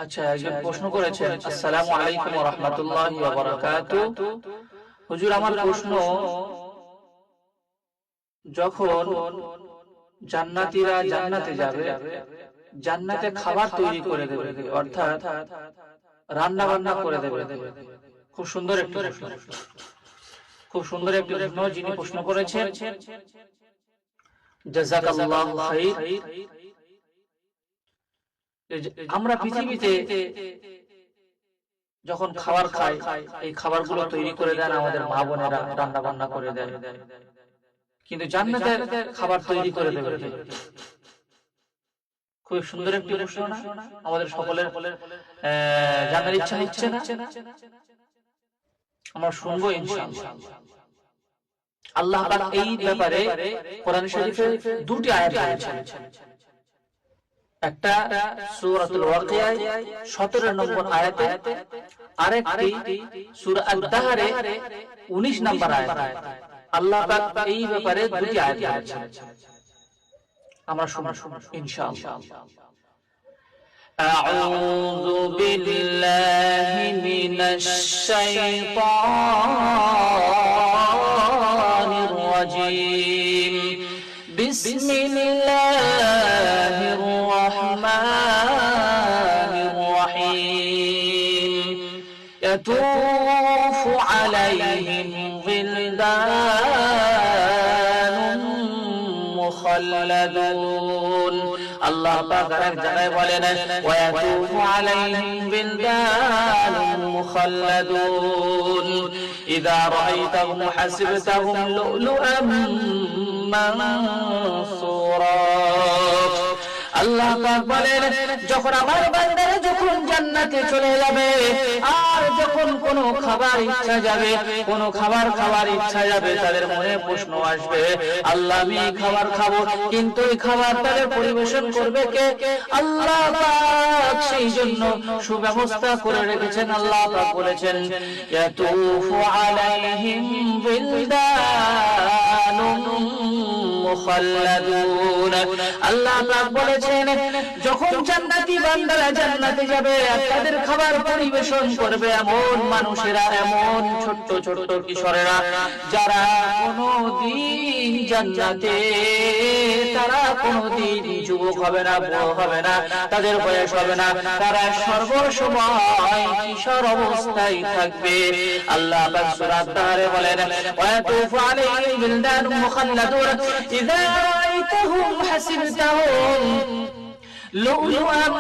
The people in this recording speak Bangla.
আচ্ছা, একজন প্রশ্ন করেছেন, আসসালামু আলাইকুম ওয়া রাহমাতুল্লাহি ওয়া বারাকাতুহু। হুজুর, আমার প্রশ্ন, যখন জান্নাতীরা জান্নাতে যাবে, জান্নাতে খাবার তৈরি করে দেবে, অর্থাৎ রান্না বান্না করে দেবে। খুব সুন্দর একটি প্রশ্ন, খুব সুন্দর একটি প্রশ্ন যিনি প্রশ্ন করেছেন, জাযাকাল্লাহু খাইর। আমরা পৃথিবীতে যখন খাবার খাই, এই খাবারগুলো তৈরি করে দেন আমাদের মা বোনেরা, রান্না বান্না করে দেন, কিন্তু জান্নাতে খাবার তৈরি করে দেবে। খুব সুন্দর একটি প্রশ্ন না? আমাদের সকলের জানার ইচ্ছা হচ্ছে না? আমরা শুনবো ইনশাআল্লাহ। আল্লাহ পাক এই ব্যাপারে কোরআন শরীফে দুটি আয়াত দিয়েছেন। একটা সূরাতুল ওয়াকিয়ায় 17 নম্বর আয়াতে, আরেকটি সূরা আদ-দাহরে 19 নম্বর আয়াতে। আল্লাহ পাক এই ব্যাপারে দুটি আয়াত দিয়েছেন। আমরা শুনবো ইনশাআল্লাহ। আউযু বিল্লাহি মিনাশ শাইতানির রাজীম। বিসমিল্লাহির রাহমানির রাহিম। ইয়াতুফু আলাইহিম গিলদানুন মুখাল্লাদুন। আল্লাহ পাক এক জায়গায় বলেন, ওয়া ইয়াতুফু আলাইহিম বিলদানুন মুখাল্লাদুন ইযা রাআইতাহুম হাসিবতাহুম লুলুআম মানসুরা। আল্লাহ পাক বলেন, যখন আমার বান্দারা যখন জান্নাতে চলে যাবে, আর যখন কোনো খাবার ইচ্ছা যাবে, কোনো খাবার খাওয়ার ইচ্ছা যাবে, তাদের মনে প্রশ্ন আসবে, আল্লাহ আমি এই খাবার খাবো, কিন্তু এই খাবার তাদের পরিবেশন করবে কে? আল্লাহ পাক সেই জন্য সুব্যবস্থা করে রেখেছেন। আল্লাহ পাক বলেছেন, ইয়াতুফু আলাইহিম বিলদানুন মুখাল্লাদুন। আল্লাহ পাক বলেছেন, যখন জান্নাতি বান্দারা জান্নাতে যাবে, তাদের খাবার পরিবেশন করবে এমন মানুষেরা, এমন ছোট্ট ছোট্ট কিশোরেরা, যারা কোনদিন জান্নাতে, তারা কোনদিন যুবক হবে না, বুড়ো হবে না, তাদের বয়স হবে না, তারা সর্বসময় কিশোর অবস্থায় থাকবে। আল্লাহ পাক সূরা আদ-দাহরে বলেন, ওয়া ইয়াতুফু আলাইহিম বিলদানুন মুখাল্লাদুন ইযা রাআইতাহুম হাসিবতাহুম লুলুআম